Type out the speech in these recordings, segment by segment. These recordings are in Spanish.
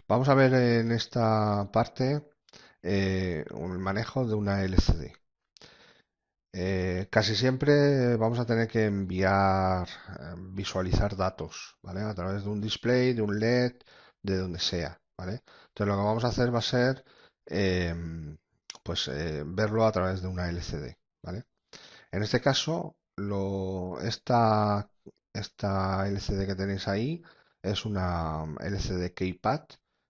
Vamos a ver en esta parte el manejo de una LCD. Casi siempre vamos a tener que enviar, visualizar datos, ¿vale? A través de un display, de un LED, de donde sea, ¿vale? Entonces lo que vamos a hacer va a ser, verlo a través de una LCD, ¿vale? En este caso, esta LCD que tenéis ahí es una LCD Keypad,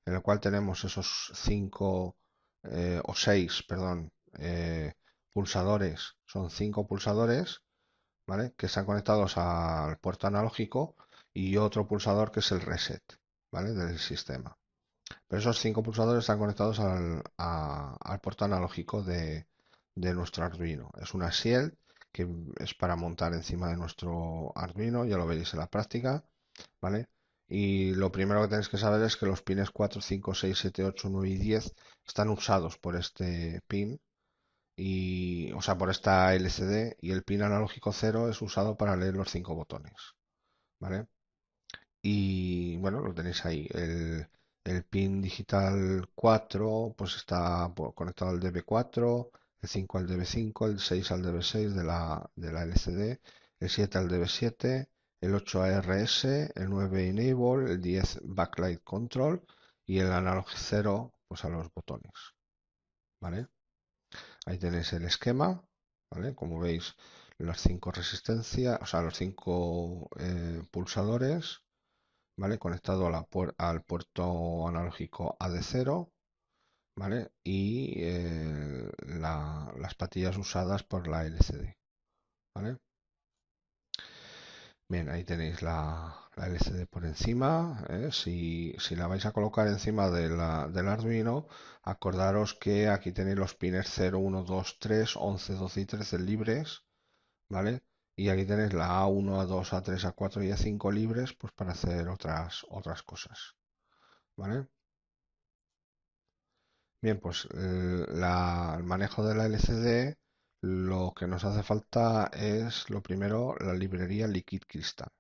en la cual tenemos esos cinco o seis, perdón, pulsadores. Son cinco pulsadores, ¿vale? Que están conectados al puerto analógico y otro pulsador que es el reset, ¿vale? Del sistema. Pero esos cinco pulsadores están conectados al puerto analógico de nuestro Arduino. Es una Shield que es para montar encima de nuestro Arduino, ya lo veréis en la práctica, ¿vale? Y lo primero que tenéis que saber es que los pines 4, 5, 6, 7, 8, 9 y 10 están usados por este pin o sea, por esta LCD, y el pin analógico 0 es usado para leer los cinco botones, ¿vale? Y bueno, lo tenéis ahí. El pin digital 4 pues está conectado al DB4, el 5 al DB5, el 6 al DB6 de la LCD, el 7 al DB7, el 8 a RS, el 9 Enable, el 10 Backlight Control y el Analog 0 pues a los botones, ¿vale? Ahí tenéis el esquema, ¿vale? Como veis, las cinco resistencias, o sea, los cinco pulsadores, ¿vale? Conectado al puerto analógico AD0, ¿vale? Y las patillas usadas por la LCD, ¿vale? Bien, ahí tenéis la LCD por encima, ¿eh? Si la vais a colocar encima del Arduino, acordaros que aquí tenéis los pines 0, 1, 2, 3, 11, 12 y 13 libres, ¿vale? Y aquí tenéis la A1, A2, A3, A4 y A5 libres, pues para hacer otras cosas, ¿vale? Bien, pues el manejo de la LCD, lo que nos hace falta es, lo primero, la librería Liquid Crystal,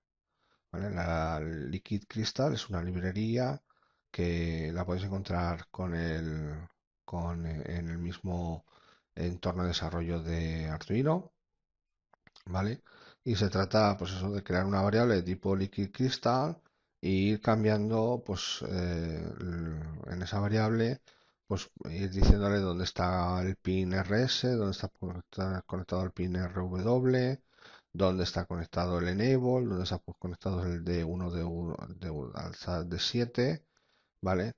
¿vale? La Liquid Crystal es una librería que la podéis encontrar en el mismo entorno de desarrollo de Arduino, ¿vale? Y se trata, pues eso, de crear una variable de tipo Liquid Crystal e ir cambiando, pues, en esa variable, pues, ir diciéndole dónde está el pin RS, dónde está conectado el pin RW, dónde está conectado el Enable, dónde está pues, conectado el D1, hasta D7, ¿vale?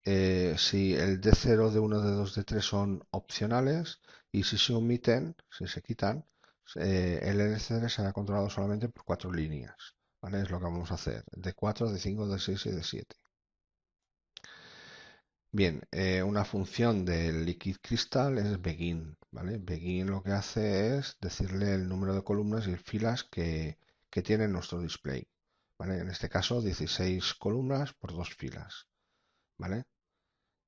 Si el D0, D1, D2, D3 son opcionales y si se omiten, si se quitan, el LCD será controlado solamente por cuatro líneas, ¿vale? Es lo que vamos a hacer, D4, D5, D6 y D7. Bien, una función del Liquid Crystal es begin, ¿vale? Begin lo que hace es decirle el número de columnas y filas que tiene nuestro display, ¿vale? En este caso, 16 columnas por dos filas, ¿vale?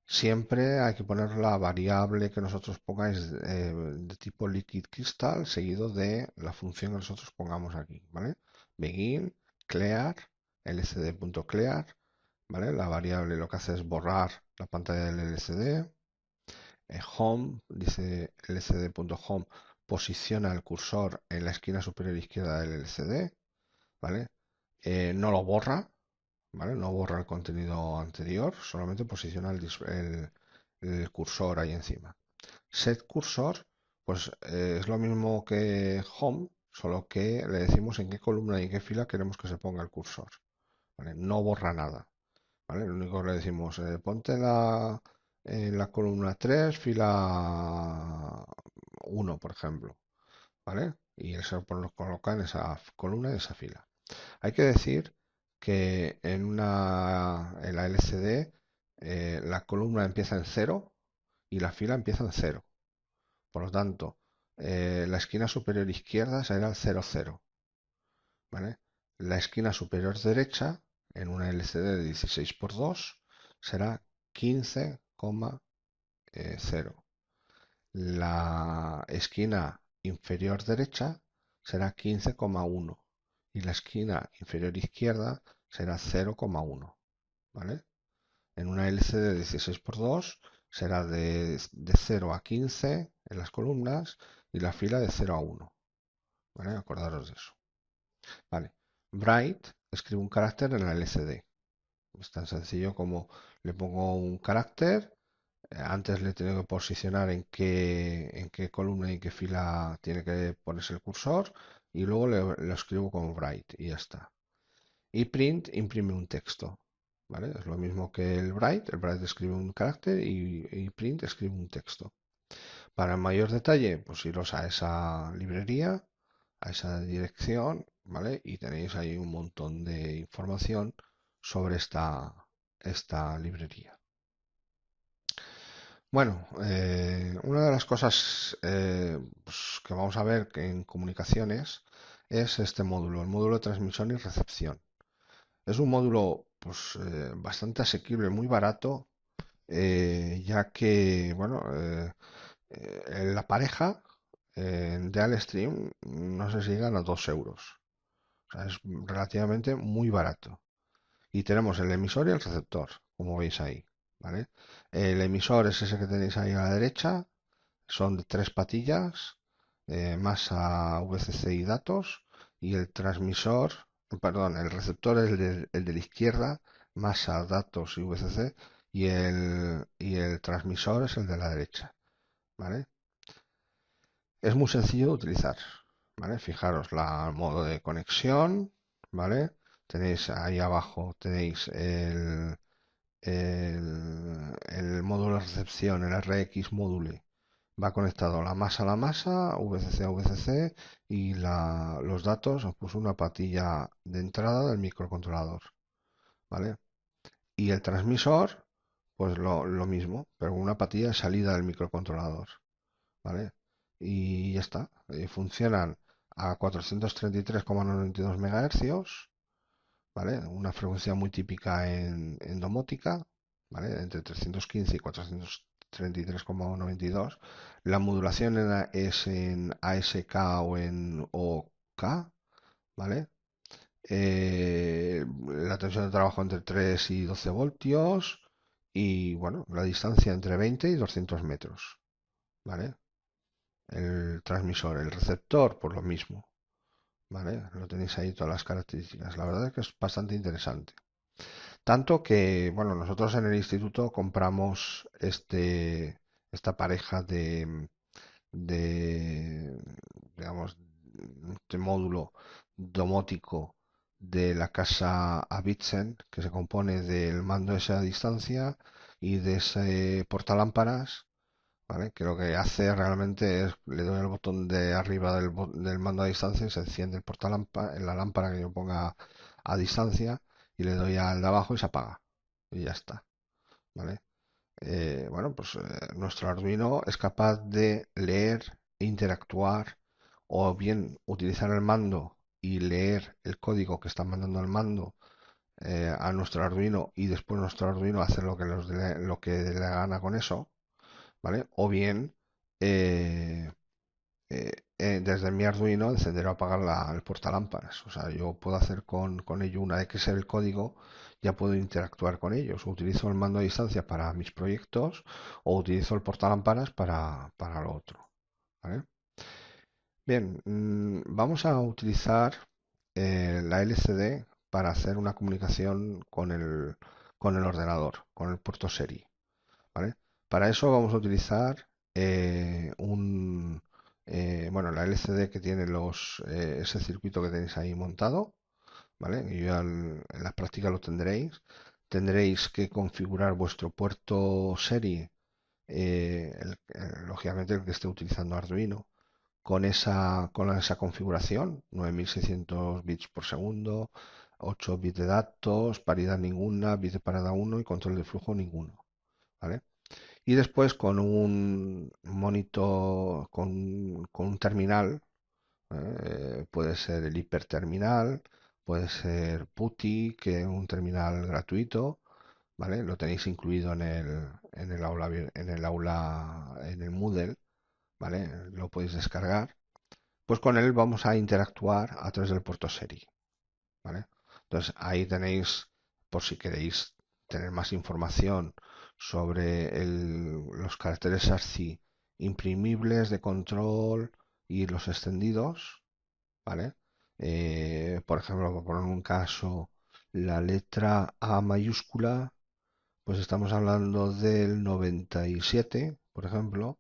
Siempre hay que poner la variable que nosotros pongáis de tipo liquid crystal seguido de la función que nosotros pongamos aquí, ¿vale? Begin, clear, lcd.clear, ¿vale? La variable lo que hace es borrar la pantalla del LCD. Home, dice lcd.home, posiciona el cursor en la esquina superior izquierda del LCD, ¿vale? No lo borra, ¿vale? No borra el contenido anterior, solamente posiciona el cursor ahí encima. Set cursor, pues es lo mismo que home, solo que le decimos en qué columna y en qué fila queremos que se ponga el cursor, ¿vale? No borra nada, ¿vale? Lo único que le decimos, ponte en la columna 3 fila 1 por ejemplo, ¿vale? Y él se lo coloca en esa columna, en esa fila. Hay que decir que en la LCD la columna empieza en cero y la fila empieza en cero. Por lo tanto, la esquina superior izquierda será el 0, 0, ¿vale? La esquina superior derecha en una LCD de 16 por 2 será 15,0. La esquina inferior derecha será 15,1 y la esquina inferior izquierda será 0,1, ¿vale? En una LCD de 16 por 2 será de 0 a 15 en las columnas y la fila de 0 a 1. ¿Vale? Acordaros de eso. Vale. Bright escribe un carácter en la LCD. Es tan sencillo como le pongo un carácter. Antes le tengo que posicionar en qué columna y en qué fila tiene que ponerse el cursor y luego lo escribo como Bright y ya está. Y print imprime un texto. ¿Vale? Es lo mismo que el Bright. El Bright escribe un carácter y print escribe un texto. Para mayor detalle, pues iros a esa librería, a esa dirección, ¿vale? Y tenéis ahí un montón de información sobre esta librería. Bueno, una de las cosas pues, que vamos a ver en comunicaciones es este módulo, el módulo de transmisión y recepción. Es un módulo pues, bastante asequible, muy barato, ya que, bueno, la pareja de Alestream no sé si llegan a 2 euros. O sea, es relativamente muy barato. Y tenemos el emisor y el receptor, como veis ahí, ¿vale? El emisor es ese que tenéis ahí a la derecha, son de 3 patillas, masa, VCC y datos, y el transmisor, perdón, el receptor es el de la izquierda, masa, datos y VCC, y el transmisor es el de la derecha, ¿vale? Es muy sencillo de utilizar, ¿vale? Fijaros, el modo de conexión, ¿vale? Tenéis ahí abajo, tenéis el módulo de recepción, el RX módule. Va conectado la masa, VCC a VCC y los datos, os puso una patilla de entrada del microcontrolador, ¿vale? Y el transmisor, pues lo mismo, pero una patilla de salida del microcontrolador, ¿vale? Y ya está. Funcionan a 433,92 MHz, ¿vale? Una frecuencia muy típica en domótica, ¿vale? Entre 315 y 433,92. La modulación es en ASK o en OK, ¿vale? La tensión de trabajo entre 3 y 12 voltios y, bueno, la distancia entre 20 y 200 metros, ¿vale? El transmisor, el receptor, por lo mismo, ¿vale? Lo tenéis ahí todas las características. La verdad es que es bastante interesante. Tanto que, bueno, nosotros en el instituto compramos esta pareja de, digamos, este módulo domótico de la casa Avitzen, que se compone del mando ese a distancia y de ese portalámparas, ¿vale? Que lo que hace realmente es, le doy el botón de arriba del mando a distancia y se enciende el portalámpara, la lámpara que yo ponga a distancia y le doy al de abajo y se apaga. Y ya está, ¿vale? Bueno, pues nuestro Arduino es capaz de leer e interactuar o bien utilizar el mando y leer el código que está mandando el mando a nuestro Arduino y después nuestro Arduino hacer lo que le gana con eso, ¿vale? O bien eh, desde mi Arduino encender o apagar el portalámparas. O sea, yo puedo hacer con ello, una vez que sé el código, ya puedo interactuar con ellos. Utilizo el mando a distancia para mis proyectos o utilizo el portalámparas para lo otro. ¿Vale? Bien, vamos a utilizar la LCD para hacer una comunicación con el ordenador, con el puerto serie. ¿Vale? Para eso vamos a utilizar bueno, la LCD que tiene ese circuito que tenéis ahí montado, ¿vale? Y ya en la práctica lo tendréis. Tendréis que configurar vuestro puerto serie, lógicamente el que esté utilizando Arduino, con esa configuración, 9600 bits por segundo, 8 bits de datos, paridad ninguna, bits de parada 1 y control de flujo ninguno, ¿vale? Y después con un monitor, con un terminal, puede ser el hiperterminal, puede ser PuTTY, que es un terminal gratuito, ¿vale? Lo tenéis incluido en el aula, en el Moodle, ¿vale? Lo podéis descargar. Pues con él vamos a interactuar a través del puerto serie, ¿vale? Entonces ahí tenéis, por si queréis tener más información sobre los caracteres ASCII imprimibles de control y los extendidos, ¿vale? Por ejemplo, por poner un caso, la letra A mayúscula, pues estamos hablando del 97, por ejemplo.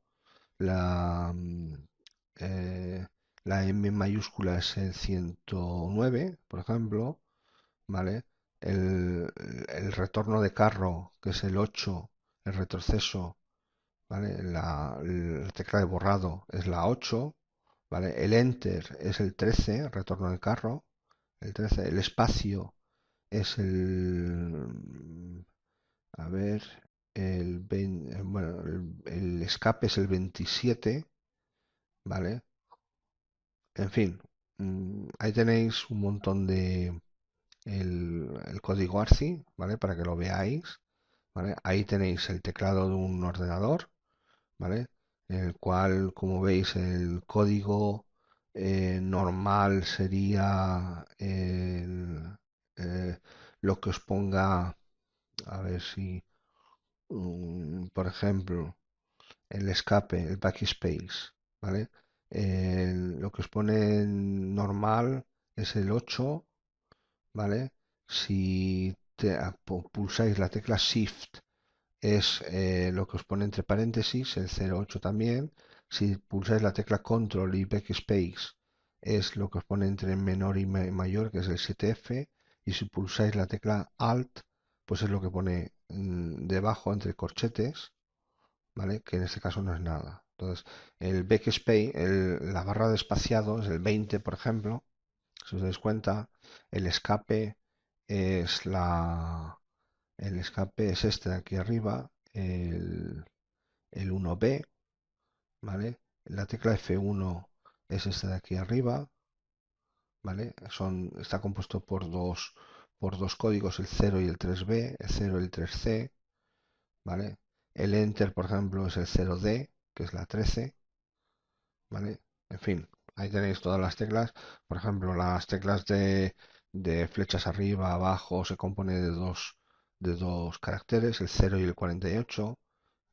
La, eh, la M mayúscula es el 109, por ejemplo, ¿vale? El retorno de carro, que es el 8, el retroceso, ¿vale? La tecla de borrado es la 8, ¿vale? El enter es el 13, retorno de carro, el 13. El espacio es a ver, bueno, el escape es el 27, ¿vale? En fin, ahí tenéis un montón de el código ARCI, ¿vale? Para que lo veáis, ¿vale? Ahí tenéis el teclado de un ordenador, ¿vale? En el cual, como veis, el código normal sería eh, lo que os ponga, a ver si, por ejemplo, el escape, el backspace, ¿vale? Lo que os pone en normal es el 8, ¿vale? Si pulsáis la tecla Shift es lo que os pone entre paréntesis, el 08 también. Si pulsáis la tecla Control y Backspace es lo que os pone entre menor y mayor, que es el 7F. Y si pulsáis la tecla Alt, pues es lo que pone debajo entre corchetes, ¿vale? Que en este caso no es nada. Entonces, el backspace, la barra de espaciado es el 20, por ejemplo. Si os dais cuenta, el escape es el escape es este de aquí arriba, el 1B, ¿vale? La tecla F1 es este de aquí arriba, ¿vale? Está compuesto por dos códigos, el 0 y el 3B, el 0 y el 3C, ¿vale? El Enter, por ejemplo, es el 0D, que es la 13, ¿vale? En fin, ahí tenéis todas las teclas. Por ejemplo, las teclas de flechas arriba, abajo, se compone de dos caracteres, el 0 y el 48.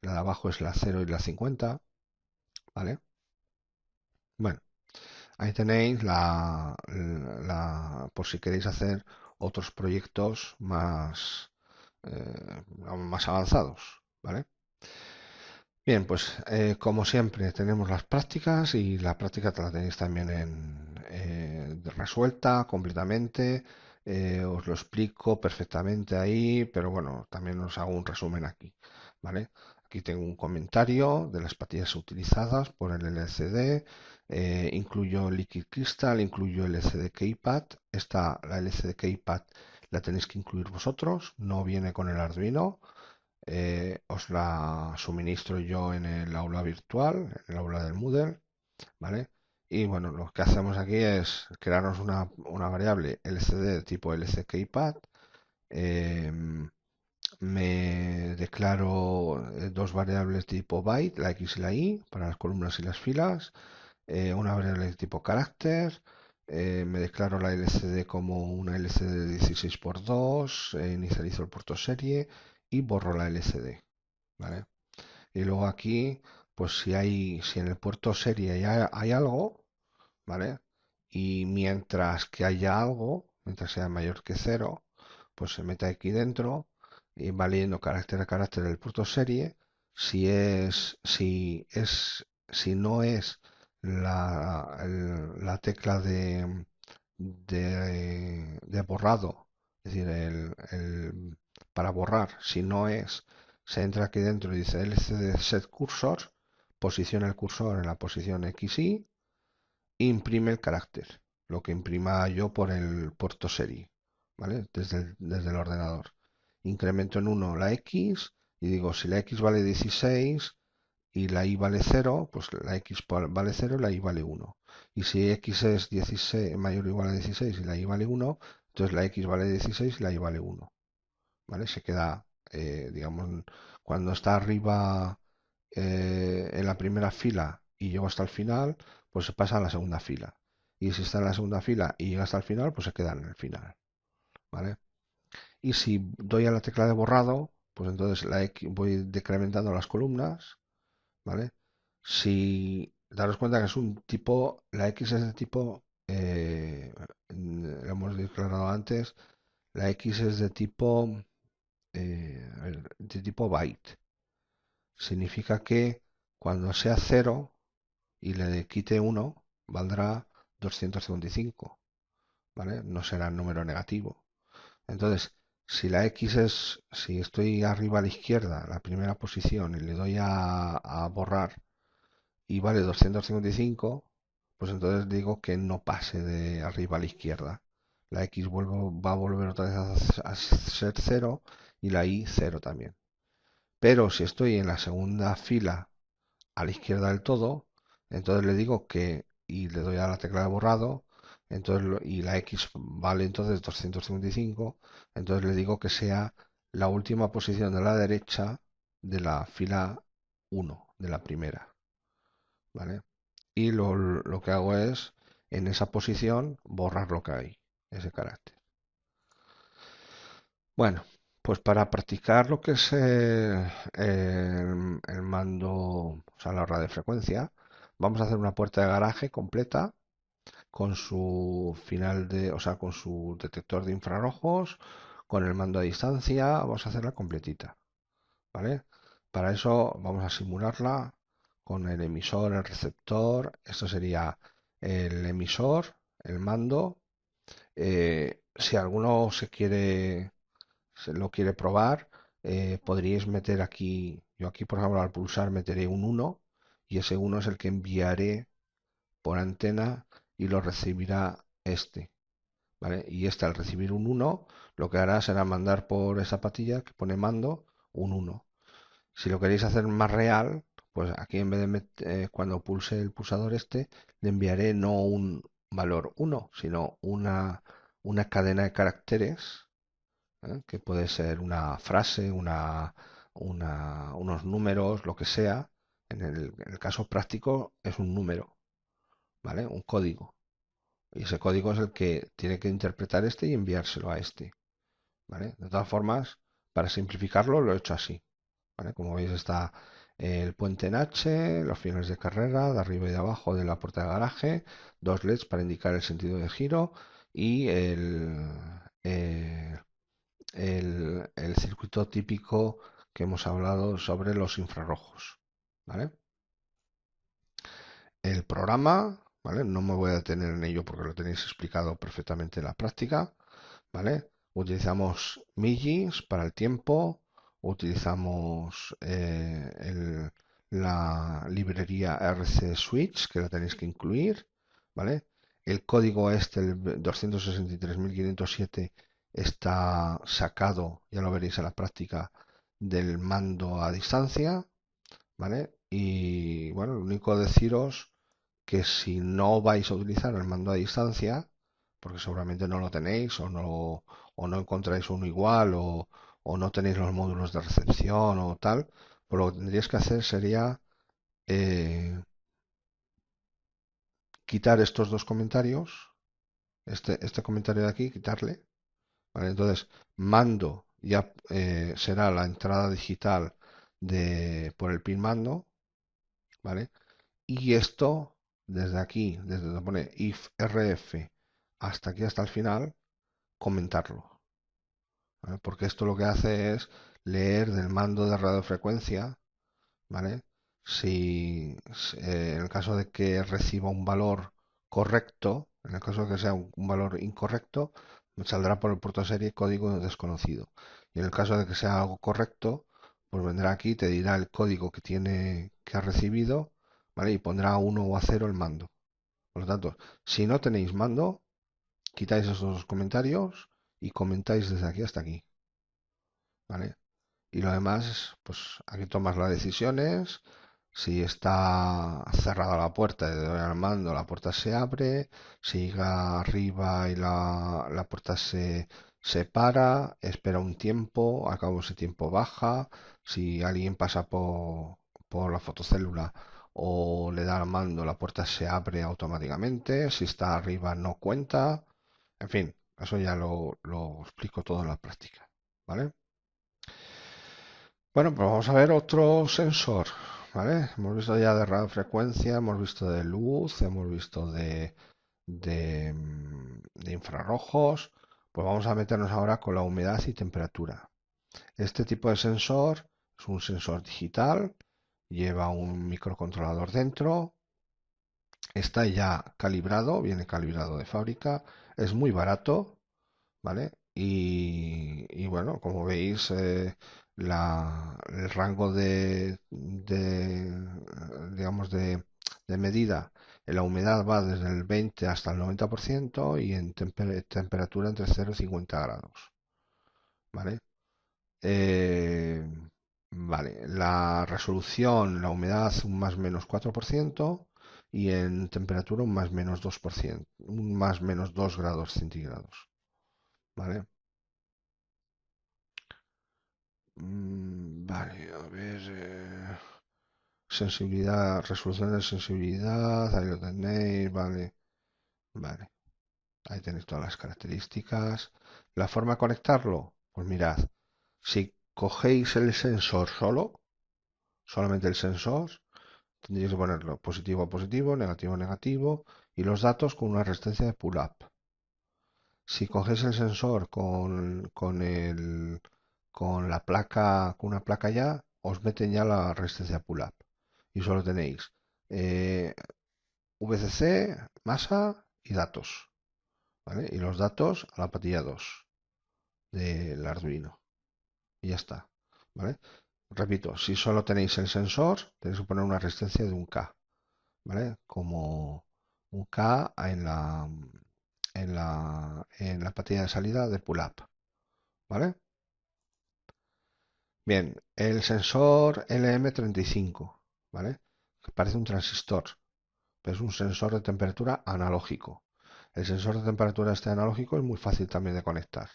La de abajo es la 0 y la 50, ¿vale? Bueno, ahí tenéis por si queréis hacer otros proyectos más avanzados, ¿vale? Bien, pues como siempre tenemos las prácticas y la práctica te la tenéis también resuelta completamente. Os lo explico perfectamente ahí, pero bueno, también os hago un resumen aquí, ¿vale? Aquí tengo un comentario de las pastillas utilizadas por el LCD. Incluyo Liquid Crystal, incluyo el LCD Keypad. La LCD Keypad la tenéis que incluir vosotros, no viene con el Arduino. Os la suministro yo en el aula virtual, en el aula del Moodle, ¿vale? Y bueno, lo que hacemos aquí es crearnos una variable LCD tipo LCKeyPad. Me declaro dos variables tipo byte, la X y la Y, para las columnas y las filas. Una variable de tipo carácter. Me declaro la LCD como una LCD de 16 por 2. Inicializo el puerto serie y borro la LCD. ¿Vale? Y luego aquí, pues si en el puerto serie hay algo, ¿vale? Y mientras que haya algo, mientras sea mayor que cero, pues se mete aquí dentro y va leyendo carácter a carácter el puerto serie. Si no es la tecla de borrado, es decir, para borrar, si no es, se entra aquí dentro y dice LCD set cursor, posiciona el cursor en la posición XY e imprime el carácter, lo que imprima yo por el puerto serie, ¿vale? Desde el ordenador. Incremento en 1 la X y digo, si la X vale 16 y la Y vale 0, pues la X vale 0 y la Y vale 1. Y si X es 16, mayor o igual a 16 y la Y vale 1, entonces la X vale 16 y la Y vale 1. ¿Vale? Se queda, digamos, cuando está arriba en la primera fila y llego hasta el final, pues se pasa a la segunda fila. Y si está en la segunda fila y llega hasta el final, pues se queda en el final. ¿Vale? Y si doy a la tecla de borrado, pues entonces la X, voy decrementando las columnas, ¿vale? Si daros cuenta que es un tipo, la X es de tipo, lo hemos declarado antes, la X es de tipo byte. Significa que cuando sea 0 y le quite 1, valdrá 255, ¿vale? No será el número negativo. Entonces, si estoy arriba a la izquierda, la primera posición, y le doy a borrar y vale 255, pues entonces digo que no pase de arriba a la izquierda. La X va a volver otra vez a ser 0 y la Y 0 también. Pero si estoy en la segunda fila a la izquierda del todo, entonces le digo y le doy a la tecla de borrado, y la X vale entonces 255, entonces le digo que sea la última posición de la derecha de la fila 1, de la primera, ¿vale? Y lo que hago es, en esa posición, borrar lo que hay, ese carácter. Bueno, pues para practicar lo que es el mando, o sea, la radiofrecuencia, vamos a hacer una puerta de garaje completa con su o sea, con su detector de infrarrojos, con el mando a distancia, vamos a hacerla completita, ¿vale? Para eso vamos a simularla con el emisor, el receptor, esto sería el emisor, el mando. Si alguno se lo quiere probar, podríais meter aquí, yo aquí por ejemplo al pulsar meteré un 1 y ese 1 es el que enviaré por antena y lo recibirá este, ¿vale? Y este al recibir un 1 lo que hará será mandar por esa patilla que pone mando un 1. Si lo queréis hacer más real, pues aquí en vez de cuando pulse el pulsador este, le enviaré no un valor 1, sino una cadena de caracteres, que puede ser una frase, unos números, lo que sea. En el caso práctico es un número, ¿vale? Un código. Y ese código es el que tiene que interpretar este y enviárselo a este, ¿vale? De todas formas, para simplificarlo lo he hecho así, ¿vale? Como veis está el puente en H, los finales de carrera, de arriba y de abajo de la puerta de garaje, dos LEDs para indicar el sentido de giro y eh, el circuito típico que hemos hablado sobre los infrarrojos, ¿vale? El programa, ¿vale? No me voy a detener en ello porque lo tenéis explicado perfectamente en la práctica, ¿vale? Utilizamos MIGIS para el tiempo, utilizamos la librería RC Switch, que la tenéis que incluir, ¿vale? El código el 263.507, está sacado, ya lo veréis en la práctica, del mando a distancia, ¿vale? Y bueno, lo único deciros que si no vais a utilizar el mando a distancia, porque seguramente no lo tenéis o no encontráis uno igual o no tenéis los módulos de recepción o tal, pues lo que tendríais que hacer sería eh, quitar estos dos comentarios, este comentario de aquí, quitarle, ¿vale? Entonces, mando ya será la entrada digital por el pin mando, ¿vale? Y esto, desde aquí, desde donde pone if rf hasta aquí, hasta el final, comentarlo, ¿vale? Porque esto lo que hace es leer del mando de radiofrecuencia, ¿vale? En el caso de que reciba un valor correcto, en el caso de que sea un valor incorrecto, saldrá por el puerto de serie código desconocido. Y en el caso de que sea algo correcto, pues vendrá aquí, te dirá el código que ha recibido, ¿vale? Y pondrá a 1 o a 0 el mando. Por lo tanto, si no tenéis mando, quitáis esos dos comentarios y comentáis desde aquí hasta aquí, ¿vale? Y lo demás, pues aquí tomas las decisiones. Si está cerrada la puerta y le doy al mando, la puerta se abre. Si llega arriba y la puerta se separa, espera un tiempo, a cabo ese tiempo baja. Si alguien pasa por la fotocélula o le da al mando, la puerta se abre automáticamente. Si está arriba no cuenta. En fin, eso ya lo explico todo en la práctica. ¿vale? Bueno, pues vamos a ver otro sensor, ¿vale? Hemos visto ya de radiofrecuencia, hemos visto de luz, hemos visto de infrarrojos. Pues vamos a meternos ahora con la humedad y temperatura. Este tipo de sensor es un sensor digital, lleva un microcontrolador dentro, está ya calibrado, viene calibrado de fábrica, es muy barato, ¿vale? Y bueno, como veis, el rango digamos, de medida en la humedad va desde el 20 hasta el 90% y en temperatura entre 0 y 50 grados, ¿vale? Eh, vale, la resolución, la humedad un más menos 4% y en temperatura un más menos 2%, un más menos 2 grados centígrados, ¿vale? Vale, a ver. Sensibilidad, resolución de sensibilidad, ahí lo tenéis, vale. Vale, ahí tenéis todas las características. La forma de conectarlo, pues mirad, si cogéis el sensor solo, solamente el sensor, tendréis que ponerlo positivo a positivo, negativo a negativo, y los datos con una resistencia de pull-up. Si cogéis el sensor con la placa, con una placa ya, os meten ya la resistencia pull-up. Y solo tenéis eh, VCC, masa y datos, ¿vale? Y los datos a la patilla 2 del Arduino. Y ya está, ¿vale? Repito, si solo tenéis el sensor, tenéis que poner una resistencia de un K, ¿vale? Como un K en la patilla de salida de pull-up, ¿vale? Bien, el sensor LM35, ¿vale? Que parece un transistor, pero es un sensor de temperatura analógico. El sensor de temperatura este analógico es muy fácil también de conectar.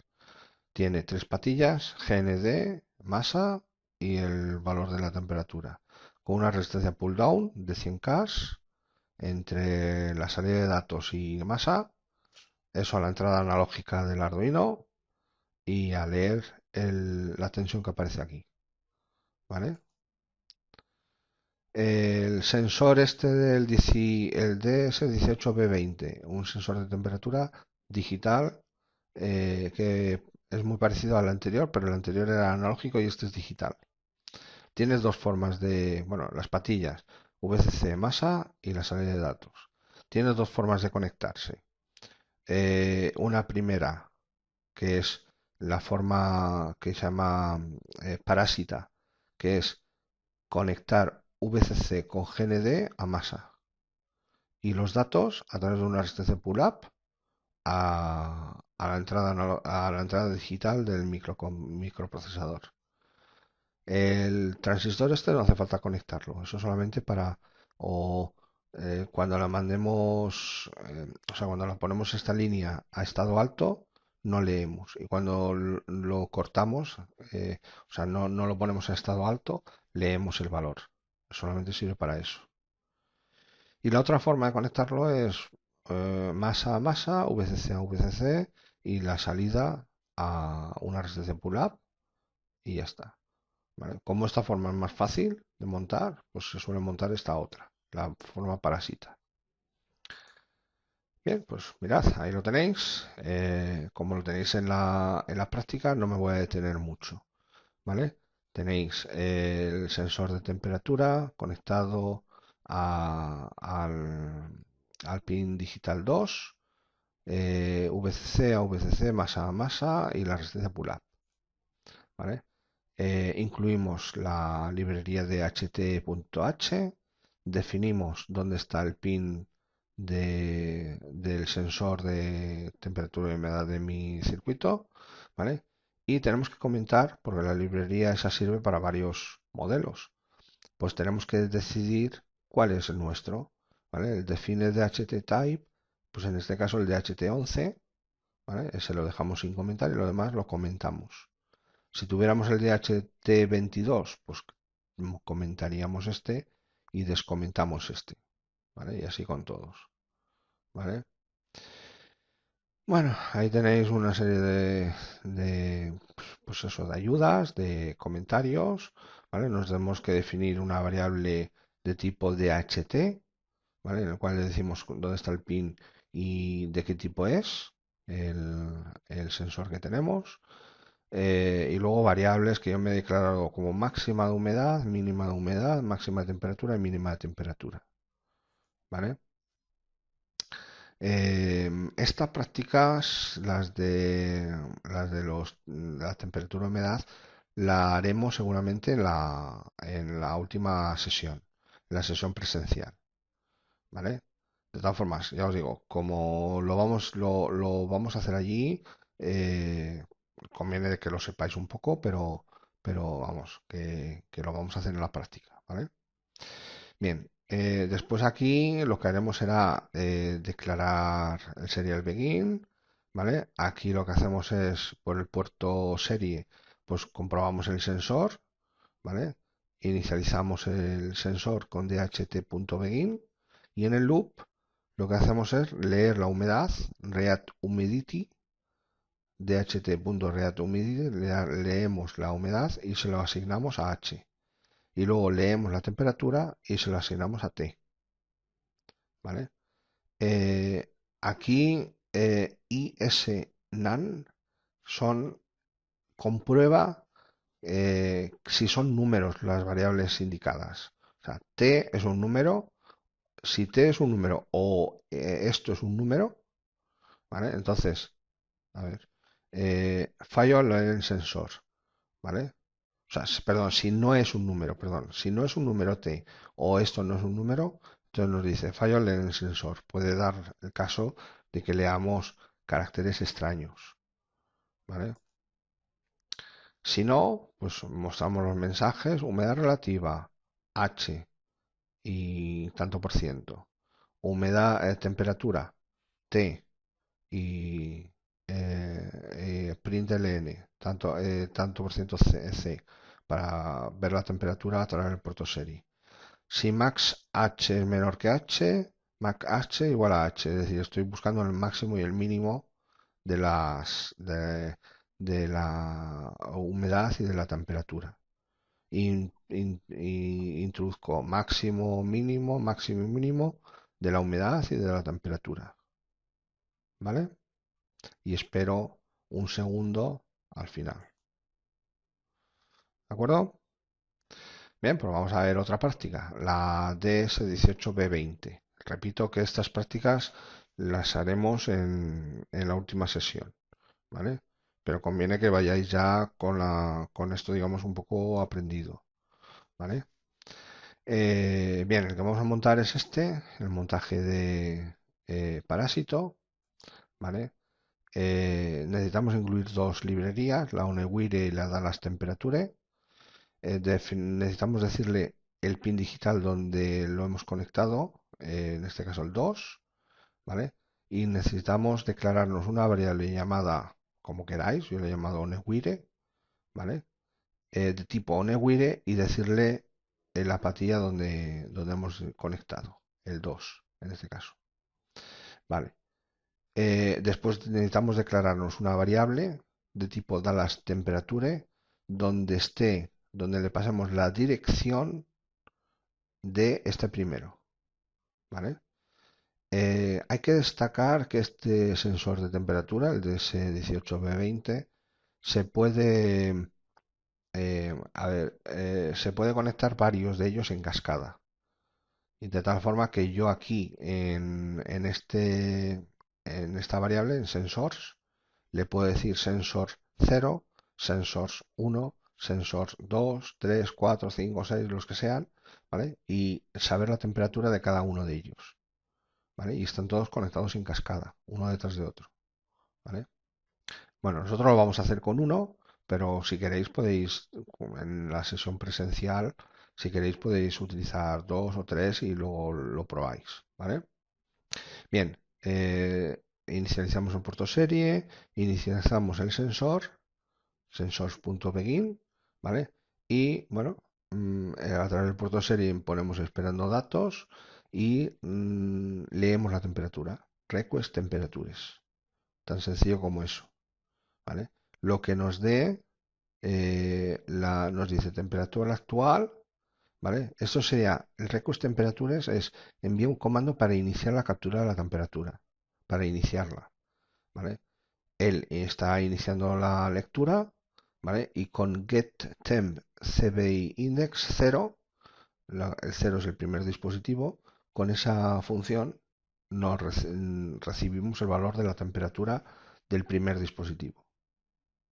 Tiene tres patillas, GND, masa y el valor de la temperatura, con una resistencia pull down de 100K entre la salida de datos y masa, eso a la entrada analógica del Arduino y a leer la tensión que aparece aquí, ¿vale? El sensor este el DS18B20, un sensor de temperatura digital que es muy parecido al anterior, pero el anterior era analógico y este es digital. Tienes dos formas bueno, las patillas, VCC masa y la salida de datos. Tienes dos formas de conectarse. Una primera, que es la forma que se llama parásita, que es conectar VCC con GND a masa y los datos a través de una resistencia pull-up a la entrada digital del microprocesador. El transistor este no hace falta conectarlo, eso solamente o cuando la mandemos, o sea, cuando la ponemos esta línea a estado alto, no leemos. Y cuando lo cortamos, o sea, no lo ponemos a estado alto, leemos el valor. Solamente sirve para eso. Y la otra forma de conectarlo es masa a masa, VCC a VCC y la salida a una resistencia pull-up y ya está. ¿Vale? Como esta forma es más fácil de montar, pues se suele montar esta otra, la forma parasita. Bien, pues mirad, ahí lo tenéis. Como lo tenéis en la práctica, no me voy a detener mucho. ¿Vale? Tenéis el sensor de temperatura conectado al pin digital 2, VCC a VCC, masa a masa y la resistencia pull-up. ¿Vale? Incluimos la librería de ht.h, definimos dónde está el pin del sensor de temperatura y humedad de mi circuito, ¿vale? Y tenemos que comentar, porque la librería esa sirve para varios modelos, pues tenemos que decidir cuál es el nuestro, ¿vale? El define DHT type, pues en este caso el DHT11, ¿vale? Ese lo dejamos sin comentar y lo demás lo comentamos. Si tuviéramos el DHT22, pues comentaríamos este y descomentamos este, ¿vale? Y así con todos, ¿vale? Bueno, ahí tenéis una serie pues eso, de ayudas, de comentarios, ¿vale? Nos tenemos que definir una variable de tipo DHT, ¿vale? En el cual le decimos dónde está el pin y de qué tipo es el sensor que tenemos. Y luego variables que yo me he declarado como máxima de humedad, mínima de humedad, máxima de temperatura y mínima de temperatura, ¿vale? Estas prácticas, la temperatura y humedad, la haremos seguramente en la última sesión, en la sesión presencial, ¿vale? De todas formas, ya os digo, como lo vamos a hacer allí, eh, conviene que lo sepáis un poco, pero vamos, que lo vamos a hacer en la práctica, ¿vale? Bien, después aquí lo que haremos será declarar el serial begin, ¿vale? Aquí lo que hacemos es por el puerto serie, pues comprobamos el sensor, ¿vale? Inicializamos el sensor con dht.begin y en el loop lo que hacemos es leer la humedad, readHumidity, dht.readHumidity, leemos la humedad y se lo asignamos a h. Y luego leemos la temperatura y se lo asignamos a t, ¿vale? Eh, aquí isNaN son comprueba si son números las variables indicadas. O sea, t es un número. Si t es un número o esto es un número, ¿vale? Entonces, a ver, fallo en el sensor, ¿vale? O sea, perdón, si no es un número, perdón, si no es un número t o esto no es un número, entonces nos dice fallo en el sensor. Puede dar el caso de que leamos caracteres extraños, ¿vale? Si no, pues mostramos los mensajes, humedad relativa, H y tanto por ciento, humedad, temperatura, T y println, tanto por ciento C, para ver la temperatura a través del puerto serie. Si max H es menor que H, max H igual a H, es decir, estoy buscando el máximo y el mínimo de de la humedad y de la temperatura. Y introduzco máximo y mínimo de la humedad y de la temperatura, ¿vale? Y espero un segundo al final, ¿de acuerdo? Bien, pues vamos a ver otra práctica, la DS18B20. Repito que estas prácticas las haremos en la última sesión, ¿vale? Pero conviene que vayáis ya con esto, digamos, un poco aprendido, ¿vale? Bien, el que vamos a montar es este, el montaje de parásito, ¿vale? Necesitamos incluir dos librerías, la Onewire y la Dallas Temperature. Necesitamos decirle el pin digital donde lo hemos conectado, en este caso el 2, ¿vale? Y necesitamos declararnos una variable llamada, como queráis, yo le he llamado Onewire, ¿vale? De tipo Onewire y decirle la patilla donde hemos conectado, el 2 en este caso, ¿vale? Después necesitamos declararnos una variable de tipo Dallas Temperature donde le pasemos la dirección de este primero, ¿vale? Hay que destacar que este sensor de temperatura, el DS18B20, se puede, se puede conectar varios de ellos en cascada. Y de tal forma que yo aquí en esta variable, en sensors, le puedo decir sensor 0, sensors 1, sensor 2, 3, 4, 5, 6, los que sean, ¿vale? Y saber la temperatura de cada uno de ellos, ¿vale? Y están todos conectados en cascada, uno detrás de otro, ¿vale? Bueno, nosotros lo vamos a hacer con uno, pero si queréis podéis, en la sesión presencial, si queréis podéis utilizar dos o tres y luego lo probáis, ¿vale? Bien, inicializamos el puerto serie, inicializamos el sensor, sensors.begin, ¿vale? Y bueno, a través del puerto serie ponemos esperando datos y leemos la temperatura, request temperatures, Tan sencillo como eso, ¿vale? Lo que nos dé, nos dice temperatura actual, ¿vale? Eso sería, el request temperaturas es envía un comando para iniciar la captura de la temperatura, para iniciarla, ¿vale? Él está iniciando la lectura, ¿vale? Y con getTemp CBI index 0, el 0 es el primer dispositivo, con esa función recibimos el valor de la temperatura del primer dispositivo.